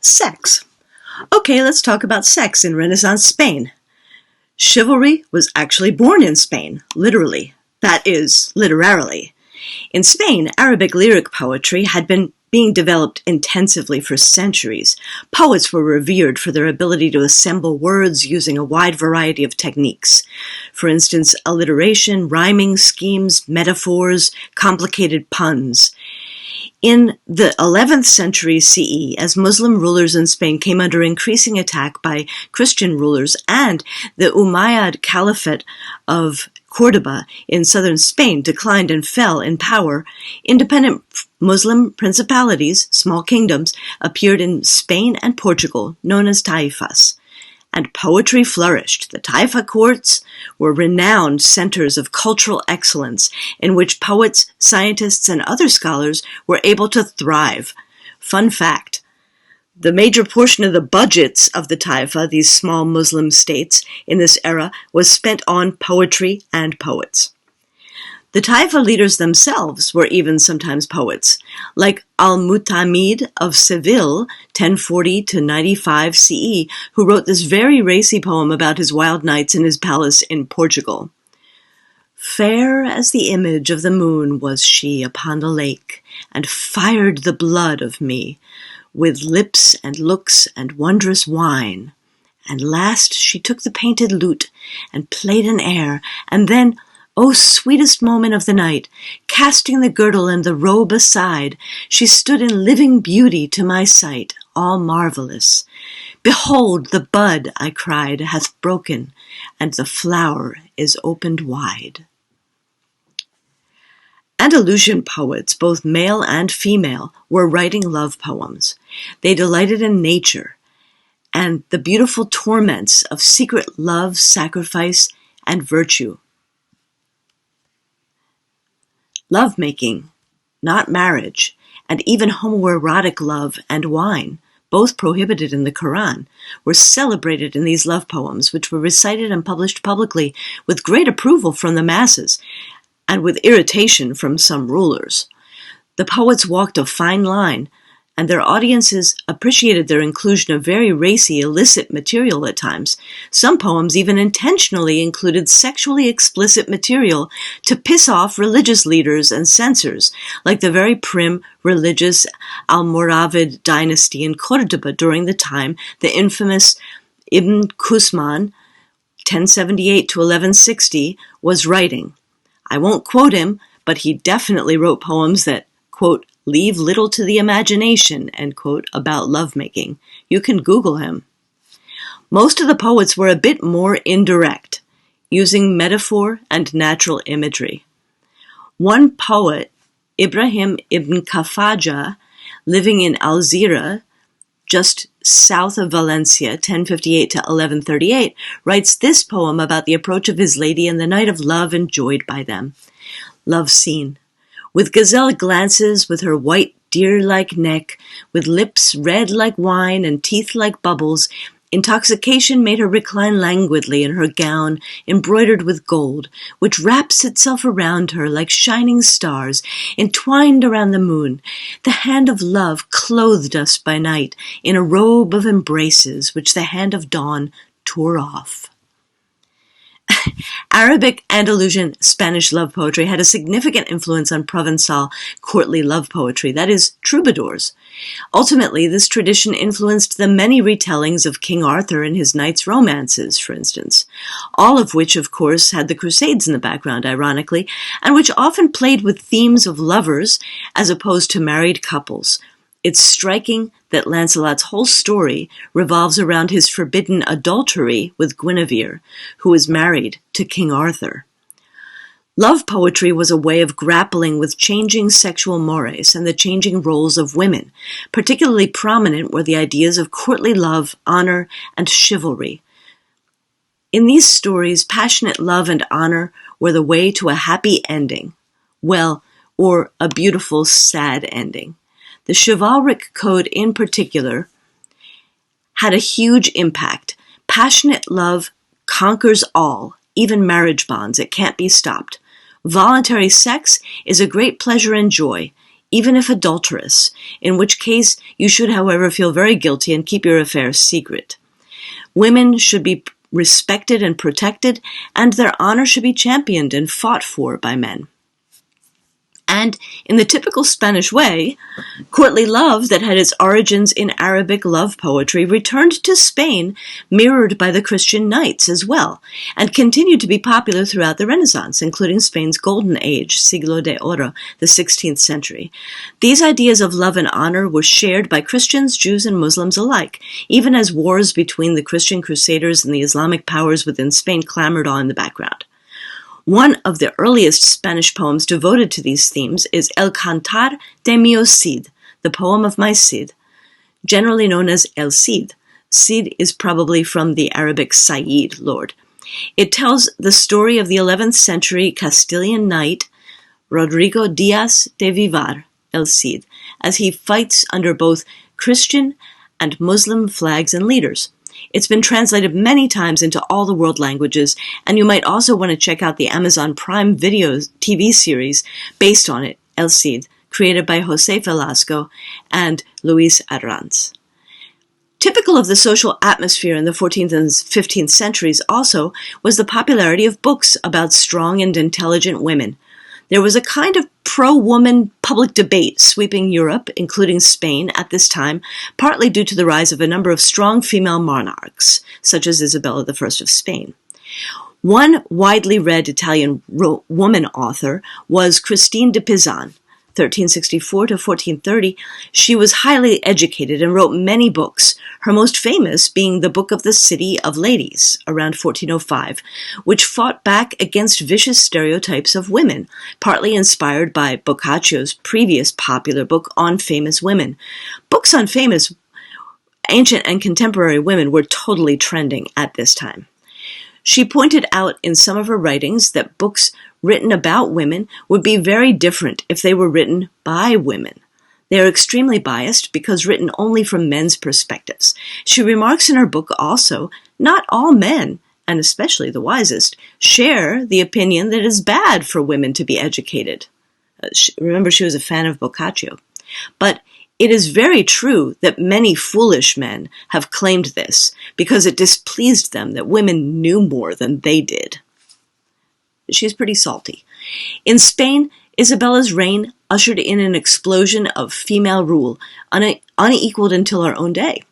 Sex. Okay, let's talk about sex in Renaissance Spain. Chivalry was actually born in Spain, literally. That is, literarily. In Spain, Arabic lyric poetry had been being developed intensively for centuries. Poets were revered for their ability to assemble words using a wide variety of techniques. For instance, alliteration, rhyming schemes, metaphors, complicated puns. In the 11th century CE, as Muslim rulers in Spain came under increasing attack by Christian rulers and the Umayyad Caliphate of Cordoba in southern Spain declined and fell in power, independent Muslim principalities, small kingdoms, appeared in Spain and Portugal, known as taifas. And poetry flourished. The taifa courts were renowned centers of cultural excellence in which poets, scientists, and other scholars were able to thrive. Fun fact, the major portion of the budgets of the taifa, these small Muslim states, in this era was spent on poetry and poets. The taifa leaders themselves were even sometimes poets, like Al-Mutamid of Seville, 1040 to 95 CE, who wrote this very racy poem about his wild nights in his palace in Portugal. Fair as the image of the moon was she upon the lake, and fired the blood of me, with lips and looks and wondrous wine. And last she took the painted lute, and played an air, and then, O sweetest moment of the night, casting the girdle and the robe aside, she stood in living beauty to my sight, all marvelous. Behold, the bud, I cried, hath broken, and the flower is opened wide. Andalusian poets, both male and female, were writing love poems. They delighted in nature and the beautiful torments of secret love, sacrifice, and virtue. Lovemaking, not marriage, and even homoerotic love and wine, both prohibited in the Quran, were celebrated in these love poems, which were recited and published publicly with great approval from the masses and with irritation from some rulers. The poets walked a fine line, and their audiences appreciated their inclusion of very racy, illicit material at times. Some poems even intentionally included sexually explicit material to piss off religious leaders and censors, like the very prim, religious Almoravid dynasty in Cordoba during the time the infamous Ibn Qusman, 1078 to 1160, was writing. I won't quote him, but he definitely wrote poems that, quote, leave little to the imagination, end quote, about lovemaking. You can Google him. Most of the poets were a bit more indirect, using metaphor and natural imagery. One poet, Ibrahim ibn Kafaja, living in Alzira, just south of Valencia, 1058 to 1138, writes this poem about the approach of his lady and the night of love enjoyed by them. Love scene. With gazelle glances, with her white deer-like neck, with lips red like wine and teeth like bubbles, intoxication made her recline languidly in her gown embroidered with gold, which wraps itself around her like shining stars, entwined around the moon. The hand of love clothed us by night in a robe of embraces, which the hand of dawn tore off. Arabic, Andalusian, Spanish love poetry had a significant influence on Provençal courtly love poetry, that is, troubadours. Ultimately, this tradition influenced the many retellings of King Arthur and his knights' romances, for instance, all of which, of course, had the Crusades in the background, ironically, and which often played with themes of lovers as opposed to married couples. It's striking that Lancelot's whole story revolves around his forbidden adultery with Guinevere, who is married to King Arthur. Love poetry was a way of grappling with changing sexual mores and the changing roles of women. Particularly prominent were the ideas of courtly love, honor, and chivalry. In these stories, passionate love and honor were the way to a happy ending. Well, or a beautiful, sad ending. The chivalric code in particular had a huge impact. Passionate love conquers all, even marriage bonds. It can't be stopped. Voluntary sex is a great pleasure and joy, even if adulterous, in which case you should, however, feel very guilty and keep your affairs secret. Women should be respected and protected, and their honor should be championed and fought for by men. And in the typical Spanish way, courtly love that had its origins in Arabic love poetry returned to Spain, mirrored by the Christian knights as well, and continued to be popular throughout the Renaissance, including Spain's golden age, Siglo de Oro, the 16th century. These ideas of love and honor were shared by Christians, Jews, and Muslims alike, even as wars between the Christian crusaders and the Islamic powers within Spain clamored on in the background. One of the earliest Spanish poems devoted to these themes is El Cantar de mi Cid, the poem of my Cid, generally known as El Cid. Cid is probably from the Arabic Sayyid, Lord. It tells the story of the 11th century Castilian knight Rodrigo Diaz de Vivar, El Cid, as he fights under both Christian and Muslim flags and leaders. It's been translated many times into all the world languages, and you might also want to check out the Amazon Prime Video TV series based on it, El Cid, created by José Velasco and Luis Arranz. Typical of the social atmosphere in the 14th and 15th centuries also was the popularity of books about strong and intelligent women. There was a kind of pro-woman public debate sweeping Europe, including Spain, at this time, partly due to the rise of a number of strong female monarchs, such as Isabella I of Spain. One widely read Italian woman author was Christine de Pizan, 1364 to 1430. She was highly educated and wrote many books, her most famous being the Book of the City of Ladies, around 1405, which fought back against vicious stereotypes of women, partly inspired by Boccaccio's previous popular book on famous women. Books on famous ancient and contemporary women were totally trending at this time. She pointed out in some of her writings that books written about women would be very different if they were written by women. They are extremely biased because written only from men's perspectives. She remarks in her book also, not all men, and especially the wisest, share the opinion that it is bad for women to be educated. Remember, she was a fan of Boccaccio. But it is very true that many foolish men have claimed this because it displeased them that women knew more than they did. She's pretty salty. In Spain, Isabella's reign ushered in an explosion of female rule, unequaled until our own day.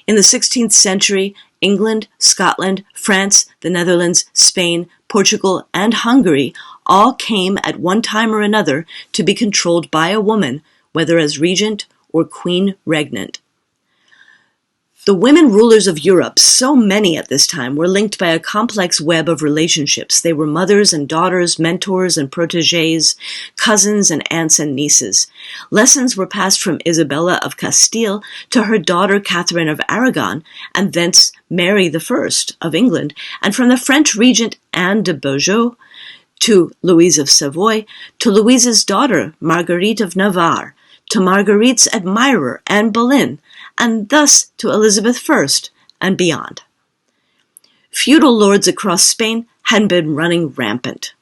In the 16th century, England, Scotland, France, the Netherlands, Spain, Portugal, and Hungary all came at one time or another to be controlled by a woman, whether as regent or queen regnant. The women rulers of Europe, so many at this time, were linked by a complex web of relationships. They were mothers and daughters, mentors and protégés, cousins and aunts and nieces. Lessons were passed from Isabella of Castile to her daughter Catherine of Aragon, and thence Mary I of England, and from the French regent Anne de Beaujeu to Louise of Savoy, to Louise's daughter Marguerite of Navarre, to Marguerite's admirer Anne Boleyn, and thus to Elizabeth I and beyond. Feudal lords across Spain had been running rampant.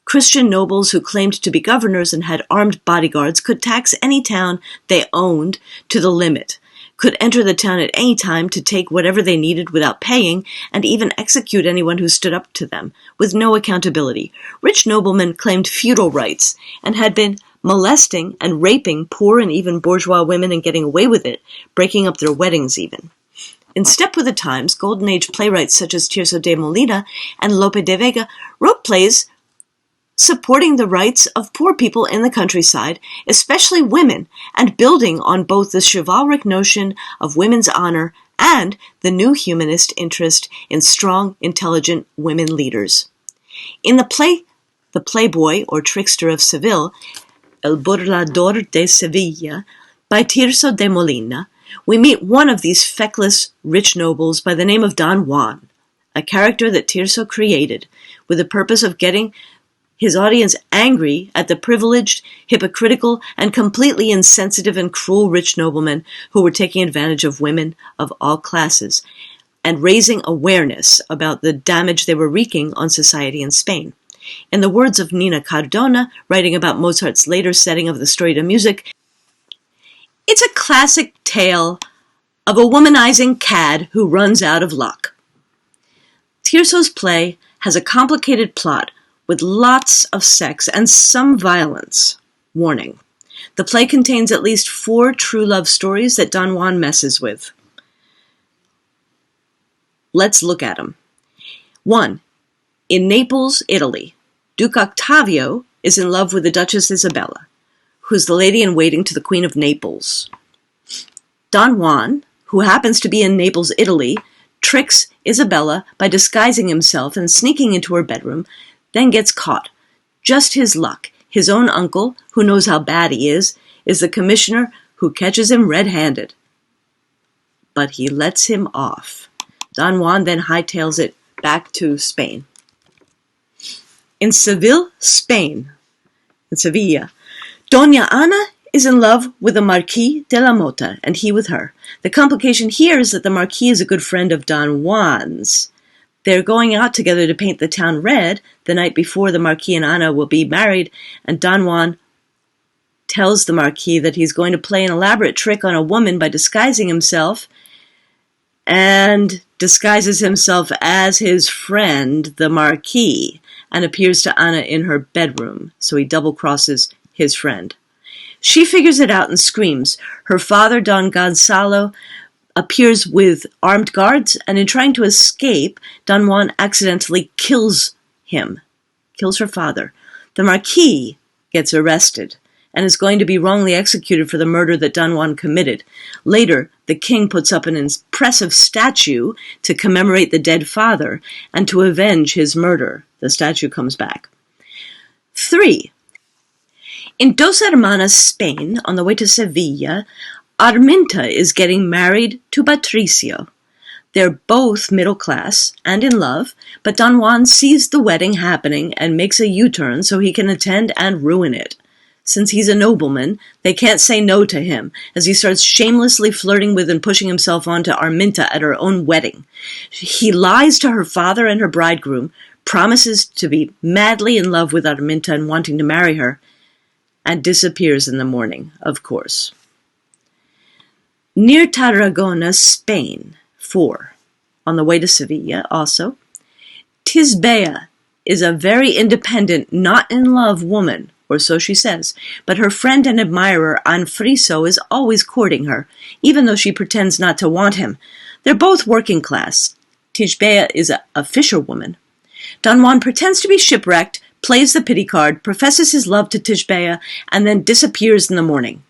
Christian nobles who claimed to be governors and had armed bodyguards could tax any town they owned to the limit, could enter the town at any time to take whatever they needed without paying, and even execute anyone who stood up to them, with no accountability. Rich noblemen claimed feudal rights and had been molesting and raping poor and even bourgeois women and getting away with it, breaking up their weddings even. In step with the times, Golden Age playwrights such as Tirso de Molina and Lope de Vega wrote plays supporting the rights of poor people in the countryside, especially women, and building on both the chivalric notion of women's honor and the new humanist interest in strong, intelligent women leaders. In the play The Playboy, or Trickster of Seville, El Burlador de Sevilla, by Tirso de Molina, we meet one of these feckless, rich nobles by the name of Don Juan, a character that Tirso created with the purpose of getting his audience angry at the privileged, hypocritical, and completely insensitive and cruel rich noblemen who were taking advantage of women of all classes, and raising awareness about the damage they were wreaking on society in Spain. In the words of Nina Cardona, writing about Mozart's later setting of the story to music, it's a classic tale of a womanizing cad who runs out of luck. Tirso's play has a complicated plot with lots of sex and some violence. Warning: the play contains at least 4 true love stories that Don Juan messes with. Let's look at them. 1. In Naples, Italy, Duke Octavio is in love with the Duchess Isabella, who's the lady-in-waiting to the Queen of Naples. Don Juan, who happens to be in Naples, Italy, tricks Isabella by disguising himself and sneaking into her bedroom, then gets caught. Just his luck. His own uncle, who knows how bad he is the commissioner who catches him red-handed. But he lets him off. Don Juan then hightails it back to Spain. In Seville, Spain, in Sevilla, Doña Ana is in love with the Marquis de la Mota, and he with her. The complication here is that the Marquis is a good friend of Don Juan's. They're going out together to paint the town red the night before the Marquis and Ana will be married, and Don Juan tells the Marquis that he's going to play an elaborate trick on a woman by disguising himself, and disguises himself as his friend, the Marquis, and appears to Ana in her bedroom, so he double-crosses his friend. She figures it out and screams. Her father, Don Gonzalo, appears with armed guards, and in trying to escape, Don Juan accidentally kills her father. The Marquis gets arrested and is going to be wrongly executed for the murder that Don Juan committed. Later, the king puts up an impressive statue to commemorate the dead father and to avenge his murder. The statue comes back. 3. In Dos Hermanas, Spain, on the way to Sevilla, Arminta is getting married to Patricio. They're both middle class and in love, but Don Juan sees the wedding happening and makes a U-turn so he can attend and ruin it. Since he's a nobleman, they can't say no to him, as he starts shamelessly flirting with and pushing himself onto Arminta at her own wedding. He lies to her father and her bridegroom, promises to be madly in love with Arminta and wanting to marry her, and disappears in the morning, of course. Near Tarragona, Spain, 4. On the way to Sevilla, also, Tisbea is a very independent, not-in-love woman, or so she says, but her friend and admirer Anfriso is always courting her, even though she pretends not to want him. They're both working class. Tisbea is a fisherwoman. Don Juan pretends to be shipwrecked, plays the pity card, professes his love to Tisbea, and then disappears in the morning.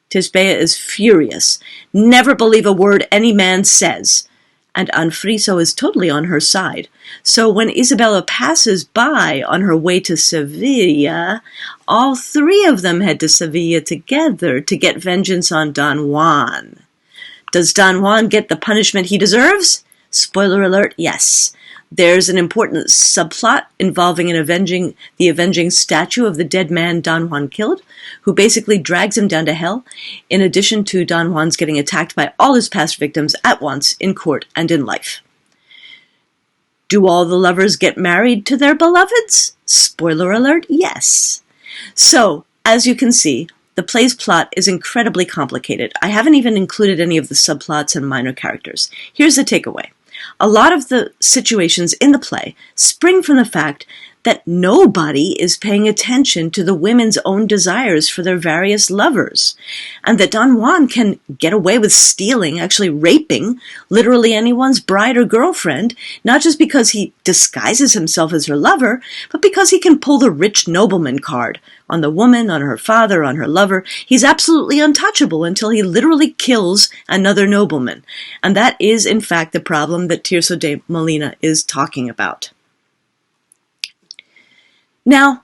Tisbea is furious. Never believe a word any man says. And Anfriso is totally on her side. So when Isabella passes by on her way to Sevilla, all 3 of them head to Sevilla together to get vengeance on Don Juan. Does Don Juan get the punishment he deserves? Spoiler alert, yes. There's an important subplot involving the avenging statue of the dead man Don Juan killed, who basically drags him down to hell, in addition to Don Juan's getting attacked by all his past victims at once in court and in life. Do all the lovers get married to their beloveds? Spoiler alert, yes. So, as you can see, the play's plot is incredibly complicated. I haven't even included any of the subplots and minor characters. Here's the takeaway. A lot of the situations in the play spring from the fact that nobody is paying attention to the women's own desires for their various lovers, and that Don Juan can get away with stealing, actually raping, literally anyone's bride or girlfriend, not just because he disguises himself as her lover, but because he can pull the rich nobleman card on the woman, on her father, on her lover. He's absolutely untouchable until he literally kills another nobleman. And that is, in fact, the problem that Tirso de Molina is talking about. Now,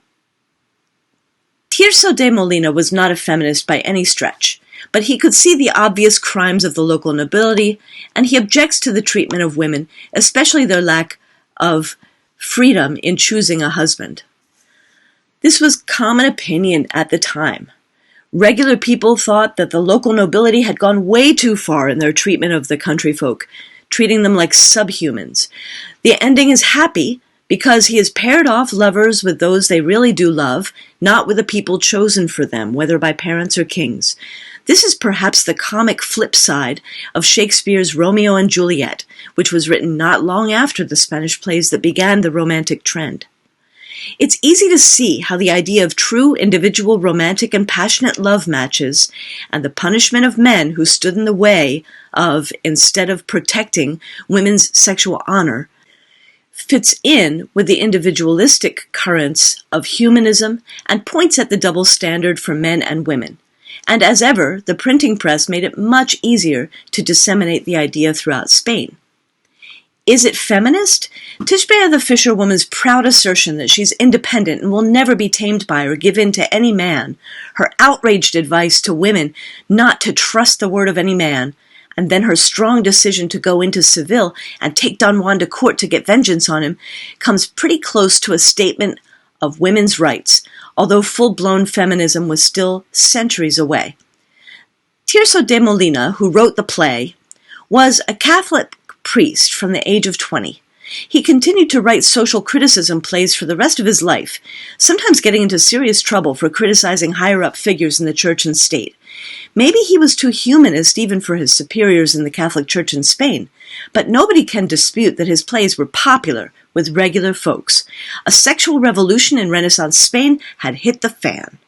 Tirso de Molina was not a feminist by any stretch, but he could see the obvious crimes of the local nobility, and he objects to the treatment of women, especially their lack of freedom in choosing a husband. This was common opinion at the time. Regular people thought that the local nobility had gone way too far in their treatment of the country folk, treating them like subhumans. The ending is happy because he has paired off lovers with those they really do love, not with the people chosen for them, whether by parents or kings. This is perhaps the comic flip side of Shakespeare's Romeo and Juliet, which was written not long after the Spanish plays that began the Romantic trend. It's easy to see how the idea of true individual romantic and passionate love matches and the punishment of men who stood in the way of, instead of protecting, women's sexual honor fits in with the individualistic currents of humanism and points at the double standard for men and women. And as ever, the printing press made it much easier to disseminate the idea throughout Spain. Is it feminist? Tishbea the fisherwoman's proud assertion that she's independent and will never be tamed by or give in to any man, her outraged advice to women not to trust the word of any man, and then her strong decision to go into Seville and take Don Juan to court to get vengeance on him, comes pretty close to a statement of women's rights, although full-blown feminism was still centuries away. Tirso de Molina, who wrote the play, was a Catholic priest from the age of 20. He continued to write social criticism plays for the rest of his life, sometimes getting into serious trouble for criticizing higher-up figures in the church and state. Maybe he was too humanist even for his superiors in the Catholic Church in Spain, but nobody can dispute that his plays were popular with regular folks. A sexual revolution in Renaissance Spain had hit the fan.